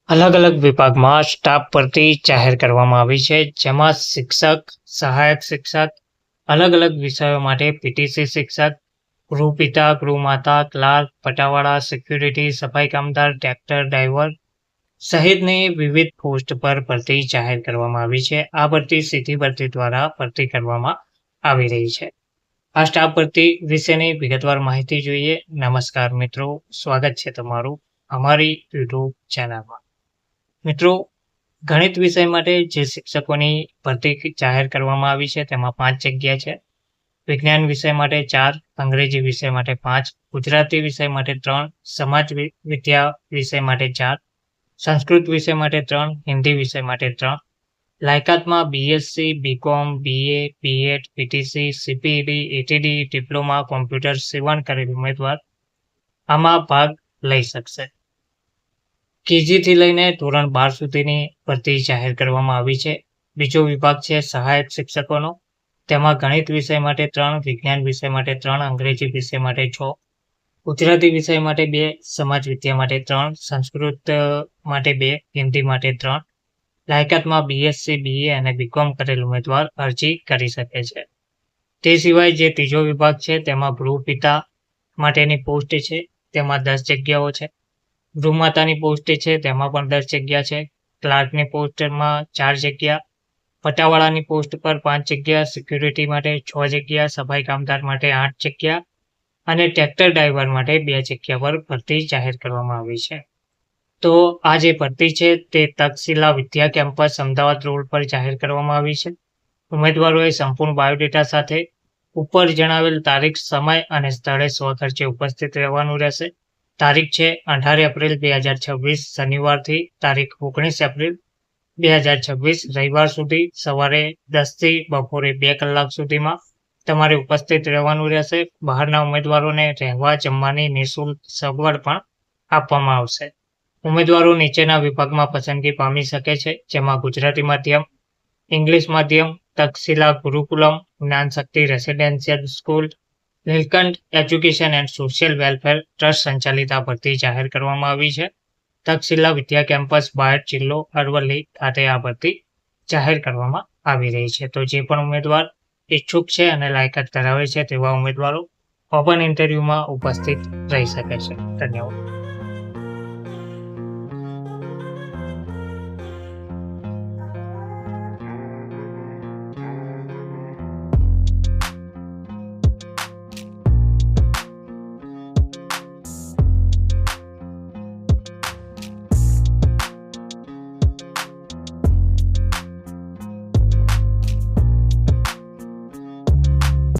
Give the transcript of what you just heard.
અલગ અલગ વિભાગમાં સ્ટાફ ભરતી જાહેર કરવામાં આવી છે, જેમાં શિક્ષક, સહાયક શિક્ષક, અલગ અલગ વિષયો માટે પીટીસી શિક્ષક, ગૃહપિતા, ગૃહમાતા, ક્લાર્ક, પટાવાળા, સિક્યુરિટી, સફાઈ કામદાર, ટ્રેક્ટર ડ્રાઈવર સહિતની વિવિધ પોસ્ટ પર ભરતી જાહેર કરવામાં આવી છે. આ ભરતી સીધી ભરતી દ્વારા ભરતી કરવામાં આવી રહી છે. આ સ્ટાફ ભરતી વિશેની વિગતવાર માહિતી જોઈએ. નમસ્કાર મિત્રો, સ્વાગત છે તમારું અમારી યુટ્યુબ ચેનલમાં. મિત્રો, ગણિત વિષય માટે જે શિક્ષકોની ભરતી જાહેર કરવામાં આવી છે તેમાં 5 જગ્યા છે. વિજ્ઞાન વિષય માટે 4, અંગ્રેજી વિષય માટે 5, ગુજરાતી વિષય માટે 3, સમાજ વિદ્યા વિષય માટે 4, સંસ્કૃત વિષય માટે 3, હિન્દી વિષય માટે 3. લાયકાતમાં BSc, BCom, BA, BEd, PTC, CPEd, ATD, diploma, computer સીવણ કરેલ ઉમેદવાર આમાં ભાગ લઈ શકશે. કેજીથી લઈને ધોરણ 12 સુધીની ભરતી જાહેર કરવામાં આવી છે. બીજો વિભાગ છે સહાયક શિક્ષકોનો. તેમાં ગણિત વિષય માટે 3, વિજ્ઞાન વિષય માટે 3, અંગ્રેજી વિષય માટે 6, ગુજરાતી વિષય માટે 2, સમાજ વિદ્યા માટે 3, સંસ્કૃત માટે 2, હિન્દી માટે 3. લાયકાતમાં બીએસસી, બીએ અને બીકોમ કરેલ ઉમેદવાર અરજી કરી શકે છે. તે સિવાય જે ત્રીજો વિભાગ છે તેમાં ગૃહપિતા માટેની પોસ્ટ છે, તેમાં 10 જગ્યાઓ છે. ગૃહમાતાની પોસ્ટ છે તેમાં પણ 10 જગ્યા છે. ક્લાર્કની પોસ્ટમાં 4 જગ્યા, પટાવાળાની પોસ્ટ પર 5 જગ્યા, સિક્યુરિટી માટે 6 જગ્યા, સફાઈ કામદાર માટે 8 જગ્યા અને ટ્રેક્ટર ડ્રાઈવર માટે 2 જગ્યા પર ભરતી જાહેર કરવામાં આવી છે. તો આ જે ભરતી છે તે તક્ષશિલા વિદ્યા કેમ્પસ અમદાવાદ રોડ પર જાહેર કરવામાં આવી છે. ઉમેદવારોએ સંપૂર્ણ બાયોડેટા સાથે ઉપર જણાવેલ તારીખ, સમય અને સ્થળે સ્વખર્ચે ઉપસ્થિત રહેવાનું રહેશે. તારીખ છે 18 એપ્રિલ 2026 શનિવારથી તારીખ 19 એપ્રિલ 2026 રવિવાર સુધી સવારે 10 થી બપોરે 2 કલાક સુધીમાં તમારે ઉપસ્થિત રહેવાનું રહેશે. બહારના ઉમેદવારોને રહેવા જમવાની નિઃશુલ્ક સગવડ પણ આપવામાં આવશે. ઉમેદવારો નીચેના વિભાગમાં પસંદગી પામી શકે છે, જેમાં ગુજરાતી માધ્યમ, ઇંગ્લિશ માધ્યમ, Takshashila Gurukulam, Gyanshakti residential school, Nilkanth education and social welfare trust સંચાલિત આ ભરતી જાહેર કરવામાં આવી છે. તક્ષશિલા વિદ્યા કેમ્પસ બાયડ, જિલ્લો અરવલ્લી ખાતે આ ભરતી જાહેર કરવામાં આવી રહી છે. તો જે પણ ઉમેદવાર ઈચ્છુક છે અને લાયકાત ધરાવે છે તેવા ઉમેદવારો ઓપન ઇન્ટરવ્યુમાં ઉપસ્થિત રહી શકે છે. ધન્યવાદ.